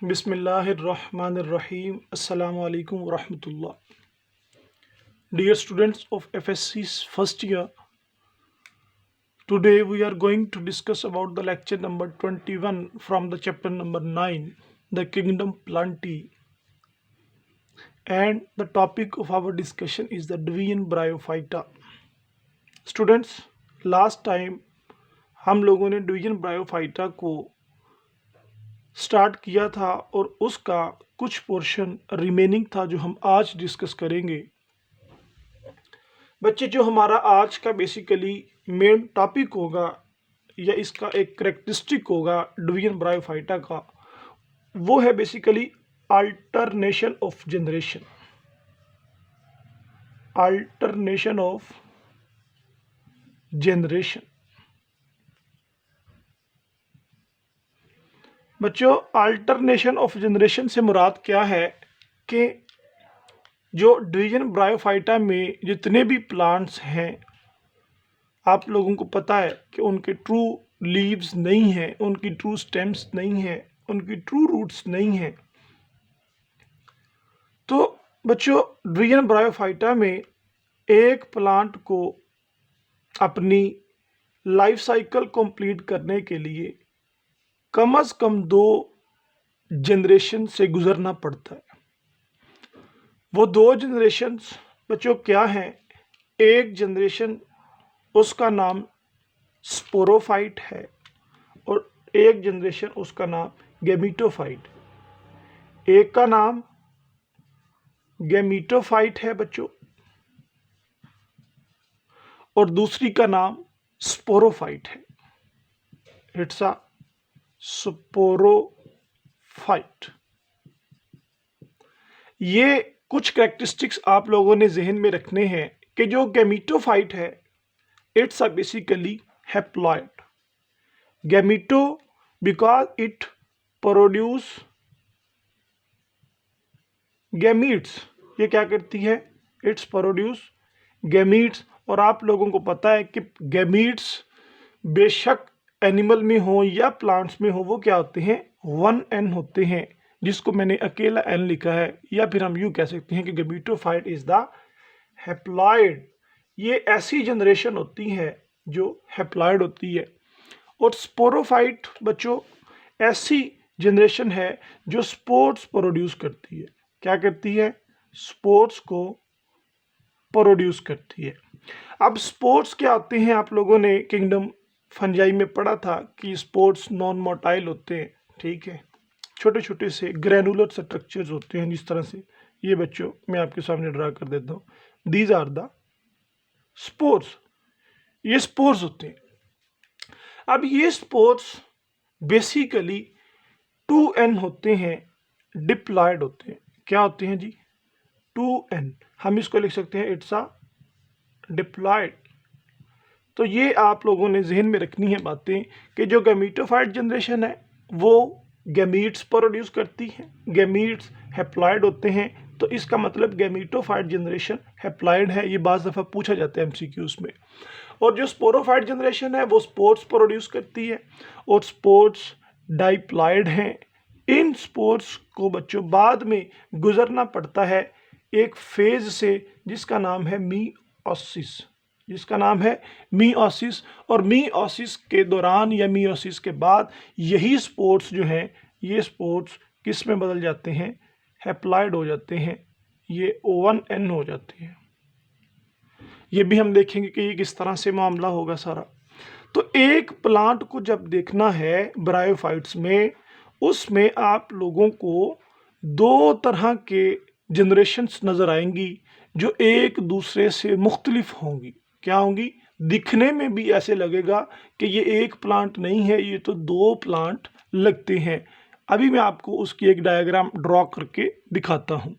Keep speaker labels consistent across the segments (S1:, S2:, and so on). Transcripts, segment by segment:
S1: Bismillahirrahmanirrahim. Assalamu alaikum wa rahmatullah. Dear students of FSC's first year, today we are going to discuss about the lecture number 21 from the chapter number 9, the kingdom Plantae. And the topic of our discussion is the division Bryophyta. Students, last time हम लोगों ने division bryophyta को start किया था और उसका कुछ portion remaining था जो हम आज डिस्कस करेंगे। बच्चे, जो हमारा आज का बेसिकली मेन टॉपिक होगा या इसका एक करेक्टरिस्टिक होगा डिवीजन ब्रायोफाइटा का, वो है basically alternation of generation. Alternation of generation. बच्चों, अल्टरनेशन ऑफ जनरेशन से मुराद क्या है कि जो डिवीजन ब्रायोफाइटा में जितने भी प्लांट्स हैं, आप लोगों को पता है कि उनके ट्रू लीव्स नहीं हैं, उनकी ट्रू स्टेम्स नहीं हैं, उनकी ट्रू रूट्स नहीं हैं। तो बच्चों, डिवीजन ब्रायोफाइटा में एक प्लांट को अपनी लाइफ साइकिल कंप्लीट करने के लिए कम से कम 2 जनरेशन से गुजरना पड़ता है। वो 2 जनरेशन्स बच्चों क्या हैं? एक जनरेशन उसका नाम स्पोरोफाइट है और एक जनरेशन उसका नाम गैमीटोफाइट। एक का नाम गैमीटोफाइट है बच्चों और दूसरी का नाम स्पोरोफाइट है। It's a sporophyte. ये कुछ कैरेक्टरिस्टिक्स आप लोगों ने जहन में रखने हैं कि जो गैमीटोफाइट है, it's a basically haploid. Gameto because it produce gametes. ये क्या करती है? It's produce gametes. और आप लोगों को पता है कि गैमीट्स बेशक एनिमल में हो या प्लांट्स में हो, वो क्या होते हैं? 1n होते हैं, जिसको मैंने अकेला n लिखा है। या फिर हम यूँ कह सकते हैं कि गैमीटोफाइट इज द हैप्लॉइड। ये ऐसी जनरेशन होती है जो हैप्लॉइड होती है। और स्पोरोफाइट बच्चों ऐसी जनरेशन है जो स्पोर्स प्रोड्यूस करती है। क्या करती है? स्पोर्स को प्रोड्यूस करती है। अब स्पोर्स क्या होते हैं? आप लोगों ने किंगडम फंजाई में पढ़ा था कि स्पोर्स नॉन मोटाइल होते हैं। ठीक है, छोटे छोटे से ग्रैनुलर स्ट्रक्चर्स होते हैं। जिस तरह से ये बच्चों मैं आपके सामने ड्रा कर देता हूँ, दीज आर द स्पोर्स। ये स्पोर्स होते हैं। अब ये स्पोर्स बेसिकली 2n होते हैं, डिप्लॉयड होते हैं। क्या होते हैं जी? 2n। हम इसको लिख सकते हैं इट्स अ डिप्लॉयड। तो ये आप लोगों ने जहन में रखनी है बातें कि जो गैमीटोफाइट जनरेशन है वो गैमीट्स प्रोड्यूस करती है। गैमीट्स हैप्लॉइड होते हैं, तो इसका मतलब गैमीटोफाइट जनरेशन हैप्लॉइड है। ये बाज़ दफ़ा पूछा जाता है एमसीक्यूज़ में। और जो स्पोरोफाइट जनरेशन है वो स्पोर्स प्रोड्यूस करती है और स्पोर्स डाइप्लॉइड हैं। इन स्पोर्स को बच्चों बाद में गुजरना पड़ता है एक फेज से जिसका नाम है मीओसिस। जिसका नाम है मीओसिस। और मीओसिस के दौरान या मीओसिस के बाद यही स्पोर्स जो हैं, ये स्पोर्स किस में बदल जाते हैं? हैप्लॉइड हो जाते हैं। ये 1n हो जाते हैं। ये भी हम देखेंगे कि ये किस तरह से मामला होगा सारा। तो एक प्लांट को जब देखना है ब्रायोफाइट्स में, उसमें आप लोगों को 2 तरह के जनरेशन्स नज़र आएंगी जो एक दूसरे से मुख्तलिफ होंगी। क्या होंगी? दिखने में भी ऐसे लगेगा कि ये एक प्लांट नहीं है, ये तो 2 प्लांट लगते हैं। अभी मैं आपको उसकी एक डायग्राम ड्रॉ करके दिखाता हूँ।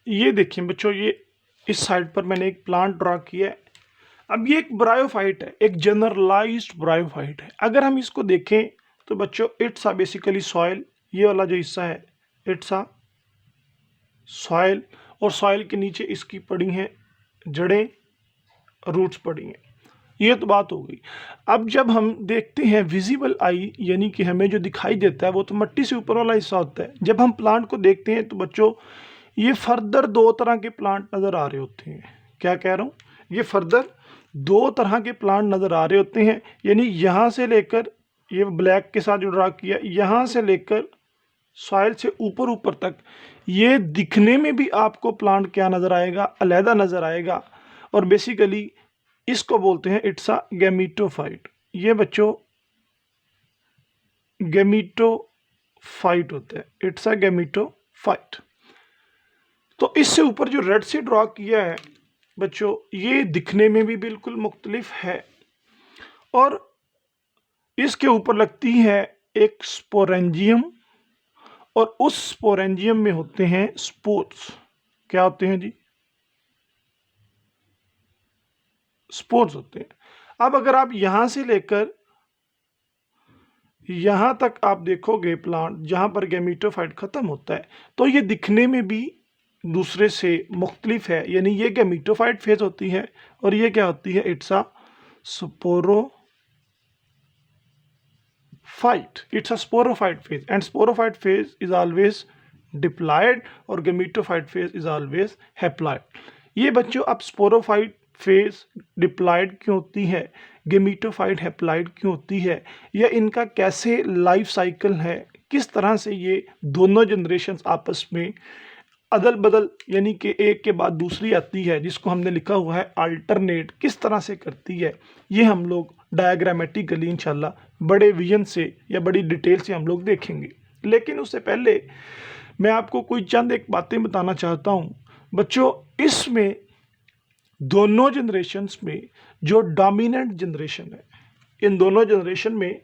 S1: ये देखिए बच्चों, ये इस साइड पर मैंने एक प्लांट ड्रॉ किया है। अब ये एक ब्रायोफाइट है, एक जनरलाइज्ड ब्रायोफाइट है। अगर हम इसको देखें तो बच्चों इट्स आ बेसिकली सॉइल। ये वाला जो हिस्सा है इट्स आ सॉइल, और सॉइल के नीचे इसकी पड़ी हैं जड़ें, रूट्स पड़ी हैं। ये तो बात हो गई। अब जब हम देखते हैं विजिबल आई, यानी कि हमें जो दिखाई देता है वो तो मिट्टी से ऊपर वाला हिस्सा होता है। जब हम प्लांट को देखते हैं तो बच्चों ये फर्दर दो तरह के प्लांट नज़र आ रहे होते हैं। क्या कह रहा हूँ, ये फर्दर दो तरह के प्लांट नज़र आ रहे होते हैं। यानी यहाँ से लेकर, ये ब्लैक के साथ जो ड्रा किया, यहाँ से लेकर सॉइल से ऊपर ऊपर तक, ये दिखने में भी आपको प्लांट क्या नज़र आएगा, अलहदा नज़र आएगा। और बेसिकली इसको बोलते हैं इट्स अ गैमीटोफाइट। ये बच्चों गैमीटोफाइट होता है, इट्स अ गैमीटोफाइट। तो इससे ऊपर जो रेड से ड्रॉ किया है बच्चों, ये दिखने में भी बिल्कुल मुख्तलिफ है। और इसके ऊपर लगती है एक स्पोरेंजियम, और उस स्पोरेंजियम में होते हैं स्पोर्स। क्या होते हैं जी, स्पोर्स होते हैं। अब अगर आप यहां से लेकर यहां तक आप देखोगे प्लांट जहां पर गैमीटोफाइट खत्म होता है, तो ये दिखने में भी दूसरे से मुख्तलिफ है। यानी ये गैमीटोफाइट फेज होती है और ये क्या होती है, it's a sporophyte. It's a sporophyte phase, and sporophyte phase is always diploid और gametophyte phase is always haploid. ये बच्चों अब स्पोरोफाइट फेज डिप्लॉयड क्यों होती है, गैमीटोफाइट हैप्लॉयड क्यों होती है, या इनका कैसे लाइफ साइकिल है, किस तरह से ये दोनों जनरेशन्स आपस में अदल बदल यानी कि एक के बाद दूसरी आती है, जिसको हमने लिखा हुआ है अल्टरनेट, किस तरह से करती है, ये हम लोग डायग्रामेटिकली इंशाल्लाह बड़े विजन से या बड़ी डिटेल से हम लोग देखेंगे। लेकिन उससे पहले मैं आपको कोई चंद एक बातें बताना चाहता हूँ बच्चों। इसमें दोनों जनरेशन्स में जो डोमिनेंट जनरेशन है, इन दोनों जनरेशन में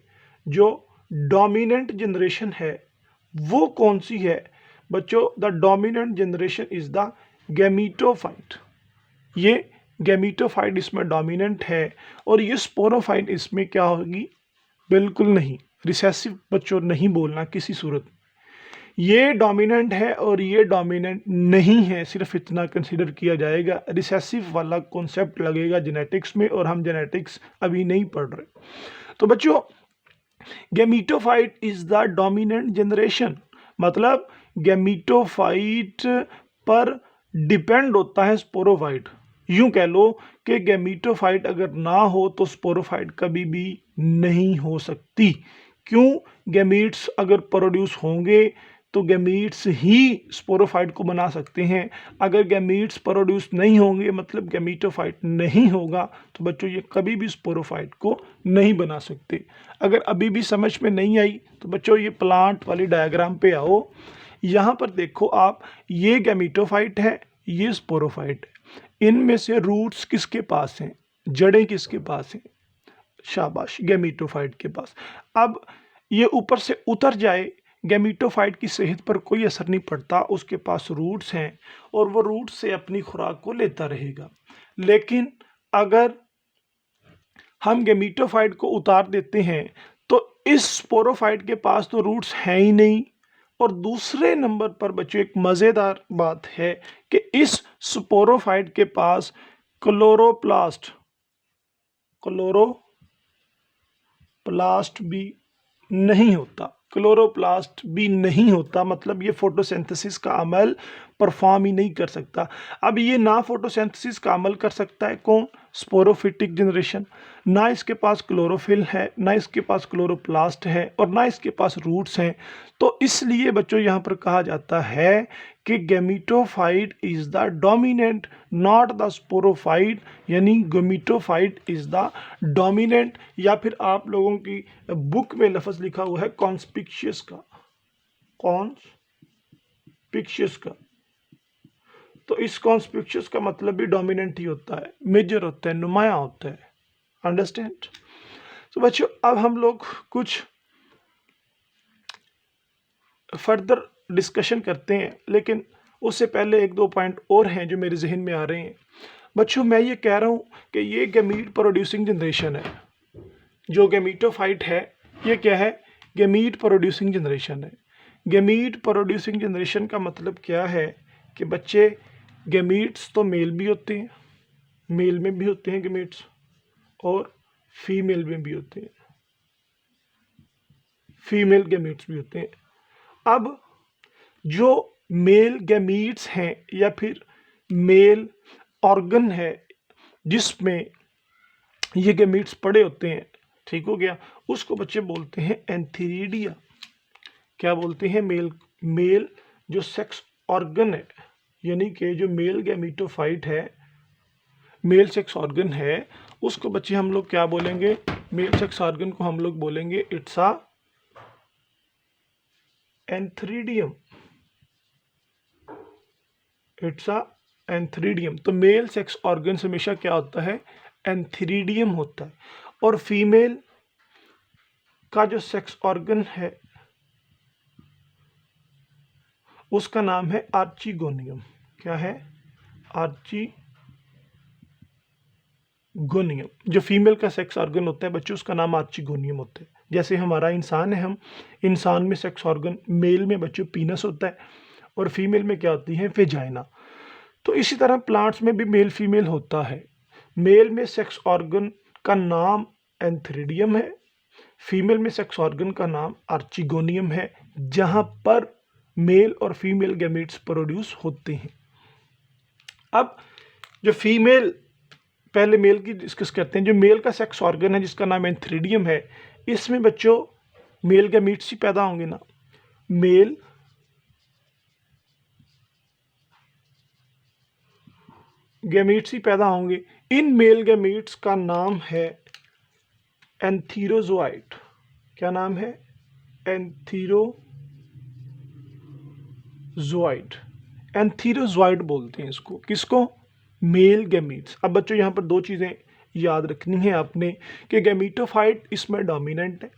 S1: जो डोमिनेंट जनरेशन है वो कौन सी है बच्चों, the dominant generation is the gametophyte. ये गैमीटोफाइट इसमें डोमिनेंट है, और ये स्पोरोफाइट इसमें क्या होगी, बिल्कुल नहीं, रिसेसिव बच्चों नहीं बोलना किसी सूरत में। ये डोमिनेंट है और ये डोमिनेंट नहीं है, सिर्फ इतना कंसीडर किया जाएगा। रिसेसिव वाला कॉन्सेप्ट लगेगा जेनेटिक्स में, और हम जेनेटिक्स अभी नहीं पढ़ रहे। तो बच्चों gametophyte is the dominant generation, मतलब गैमीटोफाइट पर डिपेंड होता है स्पोरोफाइट। यूं कह लो कि गैमीटोफाइट अगर ना हो तो स्पोरोफाइट कभी भी नहीं हो सकती। क्यों, गैमीट्स अगर प्रोड्यूस होंगे तो गैमीट्स ही स्पोरोफाइट को बना सकते हैं। अगर गैमीट्स प्रोड्यूस नहीं होंगे, मतलब गैमीटोफाइट नहीं होगा, तो बच्चों ये कभी भी स्पोरोफाइट को नहीं बना सकते। अगर अभी भी समझ में नहीं आई तो बच्चों ये प्लांट वाली डायग्राम पे आओ। यहाँ पर देखो आप, ये गैमीटोफाइट है, ये स्पोरोफाइट है। इनमें से रूट्स किसके पास हैं, जड़ें किसके पास हैं, शाबाश, गैमीटोफाइट के पास। अब ये ऊपर से उतर जाए, गैमीटोफाइट की सेहत पर कोई असर नहीं पड़ता, उसके पास रूट्स हैं और वो रूट्स से अपनी खुराक को लेता रहेगा। लेकिन अगर हम गैमीटोफाइट को उतार देते हैं तो इस स्पोरोफाइट के पास तो रूट्स हैं ही नहीं। और दूसरे नंबर पर बच्चों एक मज़ेदार बात है कि इस स्पोरोफाइट के पास क्लोरोप्लास्ट भी नहीं होता। क्लोरोप्लास्ट भी नहीं होता, मतलब ये फोटोसिंथेसिस का अमल परफॉर्म ही नहीं कर सकता। अब ये ना फोटोसिंथेसिस का अमल कर सकता है कौन, स्पोरोफिटिक जनरेशन। ना इसके पास क्लोरोफिल है, ना इसके पास क्लोरोप्लास्ट है, और ना इसके पास रूट्स हैं। तो इसलिए बच्चों यहाँ पर कहा जाता है कि gametophyte is the dominant, not the sporophyte. यानी गैमीटोफाइट इज द डोमिनेंट, या फिर आप लोगों की बुक में लफ्ज़ लिखा हुआ है कॉन्स्पिक्शियस का। तो इस कॉन्स्पिक्शियस का मतलब भी डोमिनेंट ही होता है, मेजर होता है, नुमाया होता है। अंडरस्टैंड। तो बच्चों अब हम लोग कुछ फर्दर डिस्कशन करते हैं, लेकिन उससे पहले एक दो पॉइंट और हैं जो मेरे जहन में आ रहे हैं। बच्चों मैं ये कह रहा हूँ कि ये गैमीट प्रोड्यूसिंग जनरेशन है, जो गैमीटोफाइट है ये क्या है, गैमीट प्रोड्यूसिंग जनरेशन है। गैमीट प्रोड्यूसिंग जनरेशन का मतलब क्या है कि बच्चे गैमीट्स तो मेल भी होते हैं, मेल में भी होते हैं गैमीट्स, और फीमेल में भी होते हैं, फीमेल गैमीट्स भी होते हैं। अब जो मेल गैमीट्स हैं या फिर मेल ऑर्गन है जिसमें ये गैमीट्स पड़े होते हैं, ठीक हो गया, उसको बच्चे बोलते हैं एंथीरिडिया। क्या बोलते हैं? मेल जो सेक्स ऑर्गन है, यानी कि जो मेल गैमीटोफाइट है, मेल सेक्स ऑर्गन है, उसको बच्चे हम लोग क्या बोलेंगे? मेल सेक्स ऑर्गन को हम लोग बोलेंगे it's a antheridium, it's a antheridium. तो मेल सेक्स ऑर्गन हमेशा क्या होता है? एंथ्रीडियम होता है। और फीमेल का जो सेक्स ऑर्गन है उसका नाम है आर्चिगोनियम। क्या है? आर्चिगोनियम। जो फीमेल का सेक्स ऑर्गन होता है बच्चों, उसका नाम आर्चिगोनियम होता है। जैसे हमारा इंसान है, हम इंसान में सेक्स ऑर्गन मेल में बच्चों पीनस होता है और फीमेल में क्या होती है? वेजाइना। तो इसी तरह प्लांट्स में भी मेल फीमेल होता है। मेल में सेक्स ऑर्गन का नाम एंथ्रीडियम है, फीमेल में सेक्स ऑर्गन का नाम आर्चिगोनियम है, जहां पर मेल और फीमेल गैमीट्स प्रोड्यूस होते हैं। अब जो फीमेल, पहले मेल की डिस्कस करते हैं। जो मेल का सेक्स ऑर्गन है जिसका नाम एंथ्रीडियम है, इसमें बच्चों मेल गैमीट्स ही पैदा होंगे ना। मेल गैमीट्स ही पैदा होंगे। इन मेल गैमीट्स का नाम है एंथीरोजोआइट। क्या नाम है? एंथीरोजोआइट। एंथीरोजोआइट बोलते हैं इसको। किसको? Male gametes. अब बच्चों यहाँ पर दो चीज़ें याद रखनी है आपने कि गैमीटोफाइट इसमें डोमिनेंट है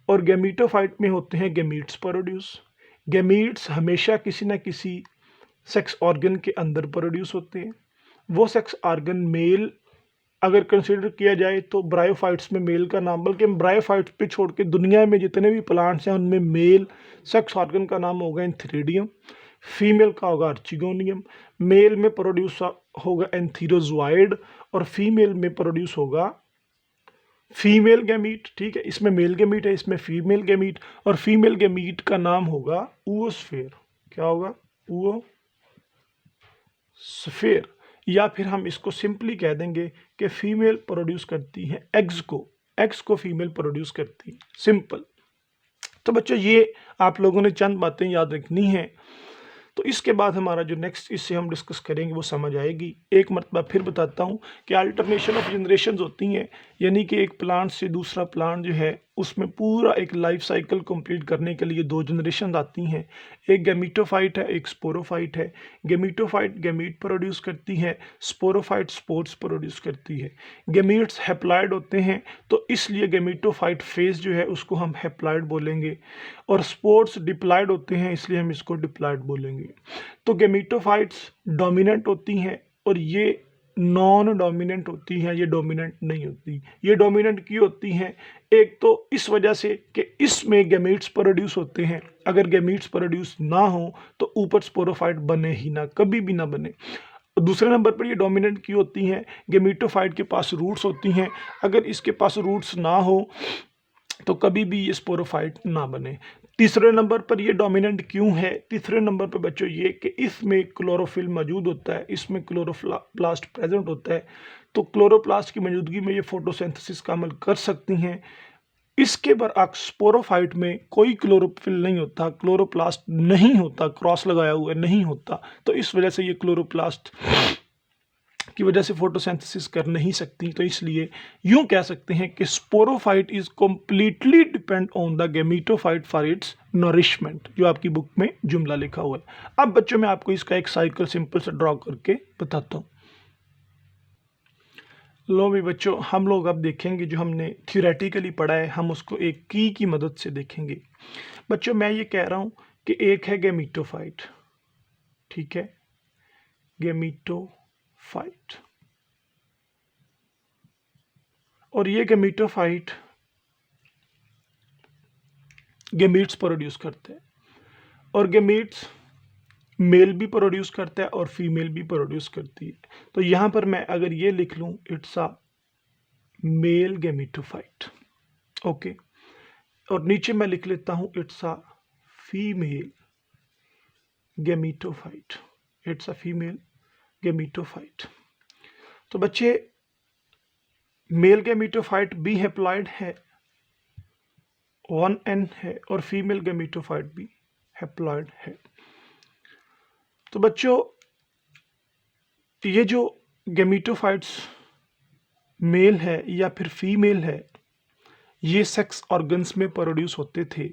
S1: और गैमीटोफाइट में होते हैं गैमीट्स प्रोड्यूस। गैमीट्स हमेशा किसी न किसी सेक्स ऑर्गन के अंदर प्रोड्यूस होते हैं। वो सेक्स ऑर्गन मेल अगर कंसिडर किया जाए तो ब्रायोफाइट्स में मेल का नाम, बल्कि ब्रायोफाइट्स पे छोड़ के दुनिया में जितने भी प्लांट्स हैं उनमें मेल सेक्स ऑर्गन का नाम होगा एंथ्रीडियम, फीमेल का होगा आर्चिगोनियम। मेल में प्रोड्यूस होगा एंथीरोजोआइड और फीमेल में प्रोड्यूस होगा फीमेल गैमीट। ठीक है, इसमें मेल गैमीट है, इसमें फीमेल गैमीट, और फीमेल गैमीट का नाम होगा oosphere। क्या होगा? oosphere। या फिर हम इसको सिंपली कह देंगे कि फीमेल प्रोड्यूस करती है एग्स को फीमेल प्रोड्यूस करती है। सिंपल। तो बच्चों ये आप लोगों ने चंद बातें याद रखनी है। तो इसके बाद हमारा जो नेक्स्ट इससे हम डिस्कस करेंगे वो समझ आएगी। एक मरतबा फिर बताता हूँ कि अल्टरनेशन ऑफ जनरेशन्स होती हैं, यानी कि एक प्लांट से दूसरा प्लांट जो है उसमें पूरा एक लाइफ साइकिल कंप्लीट करने के लिए दो जनरेशन आती हैं। एक गैमीटोफाइट है, एक स्पोरोफाइट है। गैमीटोफाइट गैमीट प्रोड्यूस करती है, स्पोरोफाइट स्पोर्स प्रोड्यूस करती है। गैमीट्स हैप्लॉइड होते हैं तो इसलिए गैमीटोफाइट फेज जो है उसको हम हैप्लॉइड बोलेंगे, और स्पोर्स डिप्लॉइड होते हैं इसलिए हम इसको डिप्लॉइड बोलेंगे। तो गैमीटोफाइट्स डोमिनेंट होती हैं और ये नॉन डोमिनेंट होती हैं, ये डोमिनेंट नहीं होती। ये डोमिनेंट क्यों होती हैं? एक तो इस वजह से कि इसमें गैमीट्स प्रोड्यूस होते हैं, अगर गैमीट्स प्रोड्यूस ना हो तो ऊपर स्पोरोफाइट बने ही ना, कभी भी ना बने। दूसरे नंबर पर ये डोमिनेंट क्यों होती हैं? गैमीटोफाइट के पास रूट्स होती हैं, अगर इसके पास रूट्स ना हो तो कभी भी ये स्पोरोफाइट ना बने। तीसरे नंबर पर ये डोमिनेंट क्यों है? तीसरे नंबर पर बच्चों ये कि इसमें क्लोरोफिल मौजूद होता है, इसमें क्लोरोप्लास्ट प्रेजेंट होता है, तो क्लोरोप्लास्ट की मौजूदगी में ये फोटोसिंथेसिस का अमल कर सकती हैं। इसके बरअक्स स्पोरोफाइट में कोई क्लोरोफिल नहीं होता, क्लोरोप्लास्ट नहीं होता, क्रॉस लगाया हुआ नहीं होता, तो इस वजह से ये क्लोरोप्लास्ट की वजह से फोटोसिंथेसिस कर नहीं सकती। तो इसलिए यूं कह सकते हैं कि sporophyte is completely depend on the gametophyte for its nourishment, जो आपकी बुक में जुमला लिखा हुआ है। अब बच्चों मैं आपको इसका एक साइकिल सिंपल से ड्रॉ करके बताता हूं। लो भी बच्चों, हम लोग अब देखेंगे जो हमने थियोरेटिकली पढ़ा है, हम उसको एक की मदद से देखेंगे। बच्चों मैं ये कह रहा हूं कि एक है गैमीटोफाइट, ठीक है, गैमीटोफाइट, और ये गैमीटोफाइट गैमीट्स प्रोड्यूस करते हैं, और गैमीट्स मेल भी प्रोड्यूस करता है और फीमेल भी प्रोड्यूस करती है। तो यहाँ पर मैं अगर ये लिख लूँ it's a male gametophyte. Okay, और नीचे मैं लिख लेता हूं it's a female gametophyte. It's a female gametophyte. तो बच्चे मेल गैमेटोफाइट बी हैप्लॉइड है, 1n है, और फीमेल गैमेटोफाइट भी हैप्लॉइड है। तो बच्चों ये जो गैमेटोफाइट्स मेल है या फिर फीमेल है, ये सेक्स ऑर्गन्स में प्रोड्यूस होते थे,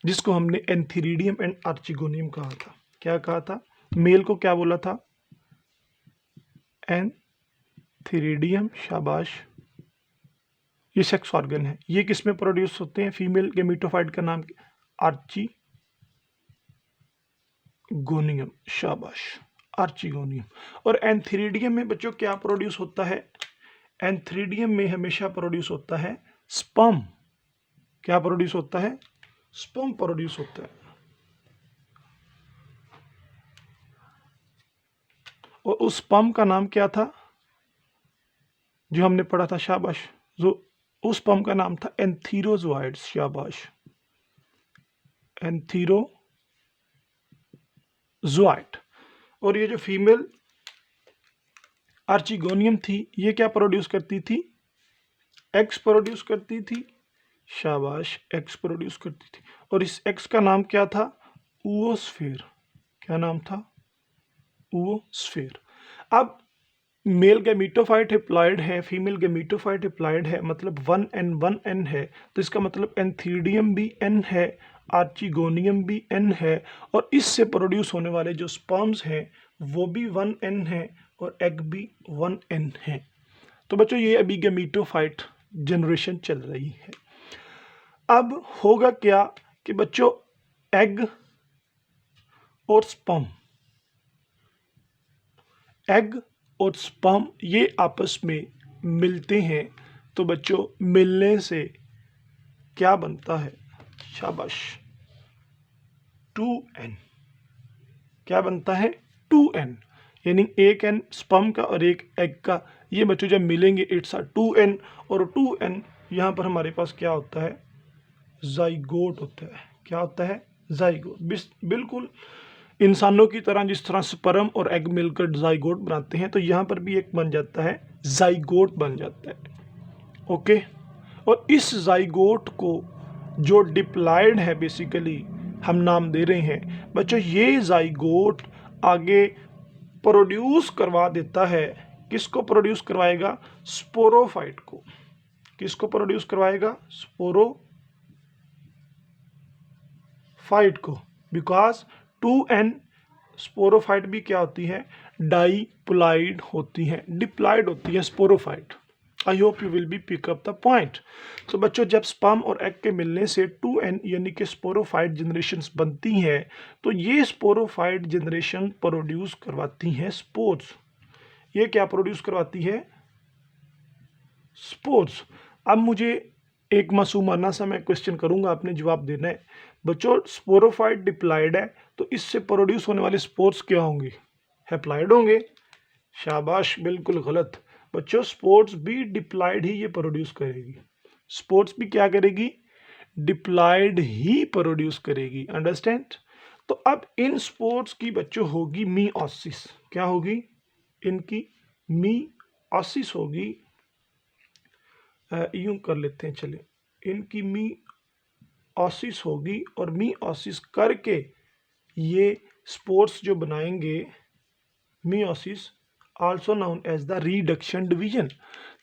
S1: जिसको हमने एंथीरिडियम एंड आर्चिगोनियम कहा था। क्या कहा था? मेल को क्या बोला था? एंथीरिडियम, शाबाश। ये सेक्स ऑर्गन है। ये किस में प्रोड्यूस होते हैं? फीमेल गैमेटोफाइट का नाम आर्चिगोनियम, शाबाश, आर्चिगोनियम। और एंथीरिडियम में बच्चों क्या प्रोड्यूस होता है? एंथीरिडियम में हमेशा प्रोड्यूस होता है स्पर्म। क्या प्रोड्यूस होता है? स्पर्म प्रोड्यूस होता है। और उस स्पर्म का नाम क्या था जो हमने पढ़ा था? शाबाश, जो उस स्पर्म का नाम था एंथीरोजोइड्स, शाबाश, एंथीरोजोइड। और ये जो फीमेल आर्चिगोनियम थी, ये क्या प्रोड्यूस करती थी? एक्स प्रोड्यूस करती थी, शाबाश, एक्स प्रोड्यूस करती थी। और इस एक्स का नाम क्या था? ओओस्फेयर। क्या नाम था? ओओस्फेयर। अब मेल गैमेटोफाइट हैप्लॉइड है, फीमेल गैमेटोफाइट हैप्लॉइड है, मतलब 1n है। तो इसका मतलब एंथीरिडियम भी n है, आर्चिगोनियम भी n है, और इससे प्रोड्यूस होने वाले जो स्पर्म्स हैं वो भी 1n है, और एग भी 1n है। तो बच्चों ये अभी गैमेटोफाइट जनरेशन चल रही है। अब होगा क्या कि बच्चों एग और स्पर्म, एग और स्पर्म ये आपस में मिलते हैं। तो बच्चों मिलने से क्या बनता है? शाबाश, 2n। क्या बनता है? 2n, यानी एक n स्पर्म का और एक एग का, ये बच्चों जब मिलेंगे इट्स अ 2n। और 2n यहाँ पर हमारे पास क्या होता है? जाइगोट होता है। क्या होता है? जाइगोट। बिल्कुल इंसानों की तरह जिस तरह स्पर्म और एग मिलकर जाइगोट बनाते हैं, तो यहाँ पर भी एक बन जाता है, जाइगोट बन जाता है। ओके, और इस जाइगोट को जो डिप्लॉयड है बेसिकली हम नाम दे रहे हैं बच्चों, ये जाइगोट आगे प्रोड्यूस करवा देता है। किसको प्रोड्यूस करवाएगा? स्पोरोफाइट को। किसको प्रोड्यूस करवाएगा? स्पोरोफाइट को। बिकॉज 2n स्पोरोफाइट भी क्या होती है? डाइप्लॉइड होती है, डिप्लॉयड होती है sporophyte. I hope you will be pick up the point. तो बच्चों जब स्पर्म और एग के मिलने से 2n यानी कि स्पोरोफाइट जनरेशंस बनती हैं, तो ये स्पोरोफाइट जनरेशन प्रोड्यूस करवाती हैं स्पोर्स। ये क्या प्रोड्यूस करवाती है? स्पोर्स। अब मुझे एक मासूमाना सा मैं क्वेश्चन करूंगा, आपने जवाब देना है। बच्चों स्पोरोफाइट डिप्लॉयड है, तो इससे प्रोड्यूस होने वाले स्पोर्स क्या होंगे? हैप्लॉइड होंगे। शाबाश, बिल्कुल गलत बच्चों, स्पोर्स भी डिप्लॉयड ही ये प्रोड्यूस करेगी। स्पोर्स भी क्या करेगी? डिप्लॉयड ही प्रोड्यूस करेगी। अंडरस्टैंड? तो अब इन स्पोर्स की बच्चों होगी मीओसिस। क्या होगी? इनकी मीओसिस होगी। यूं कर लेते हैं, चले, इनकी मीओसिस होगी, और मीओसिस करके ये स्पोर्स जो बनाएंगे, meiosis also known as the reduction division.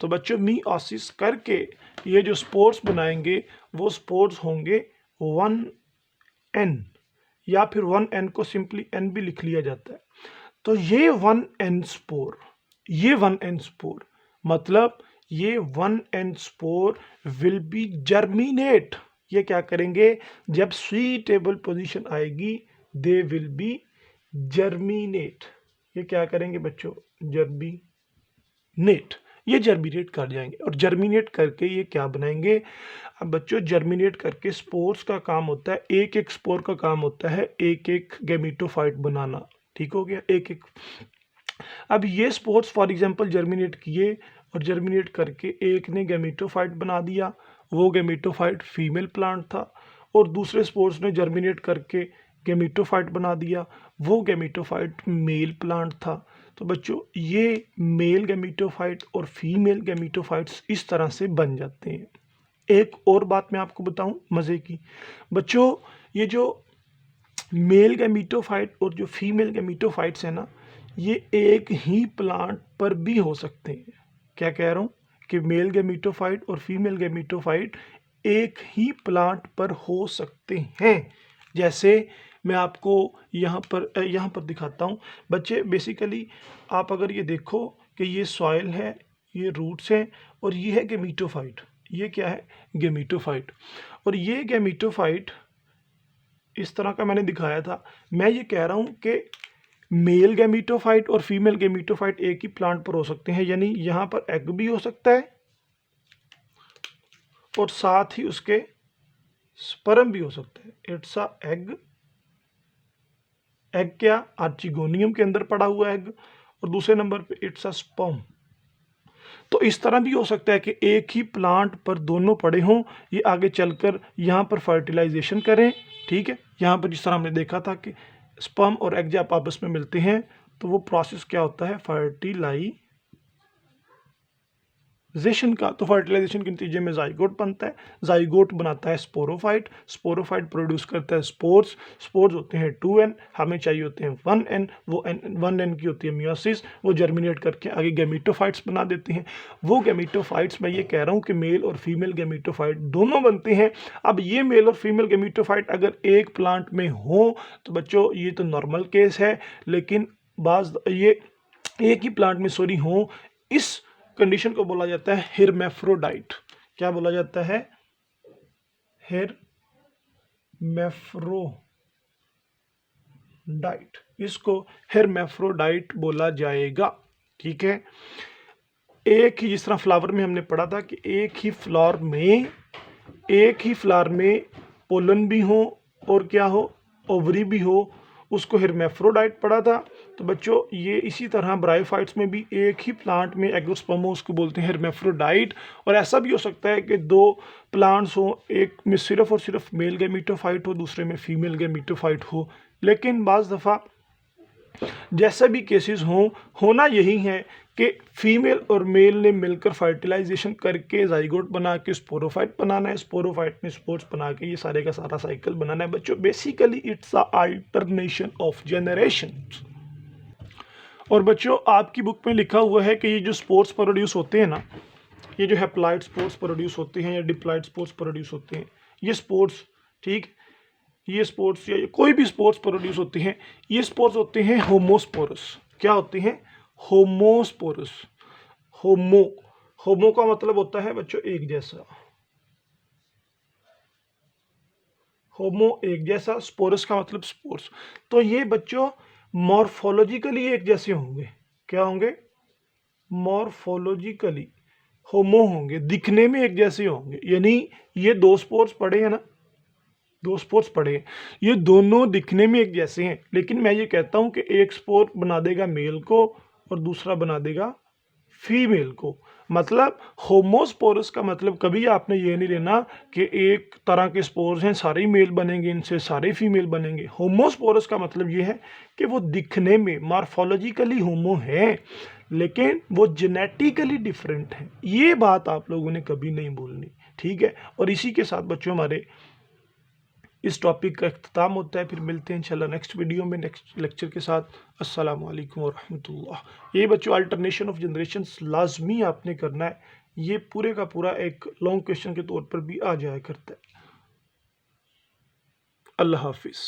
S1: तो बच्चों मीओसिस करके ये जो स्पोर्स बनाएंगे वो स्पोर्स होंगे 1n, या फिर 1n को सिंपली n भी लिख लिया जाता है। तो ये 1n स्पोर, ये 1n स्पोर मतलब ये 1n spore will be germinate. ये क्या करेंगे? जब सुइटेबल पोजीशन आएगी दे विल बी जर्मिनेट। ये क्या करेंगे बच्चों? जर्मिनेट। ये जर्मिनेट कर जाएंगे, और जर्मिनेट करके ये क्या बनाएंगे? अब बच्चों जर्मिनेट करके स्पोर्स का काम होता है, एक एक स्पोर का काम होता है एक एक गैमेटोफाइट बनाना। ठीक हो गया? एक एक। अब ये स्पोर्स फॉर एग्जांपल जर्मिनेट किए और जर्मिनेट करके एक ने गैमेटोफाइट बना दिया, वो गैमेटोफाइट फीमेल प्लांट था, और दूसरे स्पोर्स ने जर्मिनेट करके गैमेटोफाइट बना दिया, वो गैमेटोफाइट मेल प्लांट था। तो बच्चों ये मेल गैमेटोफाइट और फीमेल गैमेटोफाइट्स इस तरह से बन जाते हैं। एक और बात मैं आपको बताऊं मज़े की, बच्चों ये जो मेल गैमेटोफाइट और जो फीमेल गैमेटोफाइट्स है ना, ये एक ही प्लांट पर भी हो सकते हैं। क्या कह रहा हूँ कि मेल गैमेटोफाइट और फीमेल गैमेटोफाइट एक ही प्लांट पर हो सकते हैं। जैसे मैं आपको यहाँ पर दिखाता हूँ बच्चे। बेसिकली आप अगर ये देखो कि ये सॉइल है, ये रूट्स हैं, और ये है गैमेटोफाइट। ये क्या है? गैमेटोफाइट। और ये गैमेटोफाइट इस तरह का मैंने दिखाया था। मैं ये कह रहा हूँ कि मेल गैमेटोफाइट और फीमेल गैमेटोफाइट एक ही प्लांट पर हो सकते हैं, यानी यहाँ पर एग भी हो सकता है और साथ ही उसके स्पर्म भी हो सकता है। It's a egg. एग क्या? आर्चिगोनियम के अंदर पड़ा हुआ एग। और दूसरे नंबर पे इट्स अ स्पर्म। तो इस तरह भी हो सकता है कि एक ही प्लांट पर दोनों पड़े हों, ये आगे चलकर यहाँ पर फर्टिलाइजेशन करें। ठीक है, यहाँ पर जिस तरह हमने देखा था कि स्पर्म और एग जब आपस में मिलते हैं तो वो प्रोसेस क्या होता है? फर्टिलाइजेशन का। तो फर्टिलाइजेशन के नतीजे में जाइगोट बनता है, जाइगोट बनाता है स्पोरोफाइट, स्पोरोफाइट प्रोड्यूस करता है स्पोर्स, स्पोर्स होते हैं 2n, हमें चाहिए होते हैं 1n, वो 1n की होती है मियोसिस, वो जर्मिनेट करके आगे गैमेटोफाइट्स बना देते हैं। वो गैमेटोफाइट्स, मैं ये कह रहा हूँ कि मेल और फीमेल गैमेटोफाइट दोनों बनते हैं। अब ये मेल और फीमेल गैमेटोफाइट अगर एक प्लांट में हो तो बच्चों ये तो नॉर्मल केस है, लेकिन बाज ये एक ही प्लांट में हो, इस कंडीशन को बोला जाता है हिरमैफ्रोडाइट। क्या बोला जाता है? हिरमैफ्रोडाइट। इसको हिरमैफ्रोडाइट बोला जाएगा। ठीक है, एक ही, जिस तरह फ्लावर में हमने पढ़ा था कि एक ही फ्लावर में पोलन भी हो और क्या हो? ओवरी भी हो, उसको हिरमैफ्रोडाइट पढ़ा था। तो बच्चों ये इसी तरह ब्रायोफाइट्स में भी एक ही प्लांट में एग और स्पर्म हो, उसको बोलते हैं हिरमैफ्रोडाइट। और ऐसा भी हो सकता है कि दो प्लांट्स हो, एक में सिर्फ और सिर्फ मेल गैमेटोफाइट हो, दूसरे में फीमेल गैमेटोफाइट हो। लेकिन बाज़ दफ़ा जैसा भी केसेस होना यही है कि फीमेल और मेल ने मिलकर फर्टिलाइजेशन करके जाइगोट बना के स्पोरोफाइट बनाना है, स्पोरोफाइट में स्पोर्स बना के ये सारे का सारा साइकिल बनाना है। बच्चों basically it's a alternation of generation. और बच्चों आपकी बुक में लिखा हुआ है कि ये जो स्पोर्स प्रोड्यूस होते हैं ना, ये जो हैप्लॉइड स्पोर्स प्रोड्यूस होते हैं या डिप्लॉइड स्पोर्स प्रोड्यूस होते हैं, ये स्पोर्स, ठीक, ये स्पोर्स या कोई भी स्पोर्स प्रोड्यूस होते हैं, ये स्पोर्स होते हैं होमोस्पोरस। क्या होते हैं? होमोस्पोरस। होमो का मतलब होता है बच्चों एक जैसा, होमो एक जैसा, स्पोरस का मतलब स्पोर्स। तो ये बच्चों मॉर्फोलॉजिकली एक जैसे होंगे। क्या होंगे? मॉर्फोलॉजिकली होमो होंगे, दिखने में एक जैसे होंगे। यानी ये दो स्पोर्स पड़े हैं ना, दो स्पोर्स पड़े हैं, ये दोनों दिखने में एक जैसे हैं, लेकिन मैं ये कहता हूं कि एक स्पोर बना देगा मेल को और दूसरा बना देगा फीमेल को। मतलब होमोस्पोरस का मतलब कभी आपने ये नहीं लेना कि एक तरह के स्पोर्स हैं, सारे ही मेल बनेंगे, इनसे सारे फीमेल बनेंगे। होमोस्पोरस का मतलब ये है कि वो दिखने में मॉर्फोलॉजिकली होमो है, लेकिन वो जेनेटिकली डिफरेंट है। ये बात आप लोगों ने कभी नहीं भूलनी। ठीक है, और इसी के साथ बच्चों हमारे इस टॉपिक का अख्ताम होता है। फिर मिलते हैं इंशाल्लाह नेक्स्ट वीडियो में, नेक्स्ट लेक्चर के साथ। अस्सलाम वालेकुम वरहमतुल्लाह। ये बच्चों अल्टरनेशन ऑफ जनरेशंस लाजमी आपने करना है, ये पूरे का पूरा एक लॉन्ग क्वेश्चन के तौर पर भी आ जाया करता है। अल्लाह हाफिज़।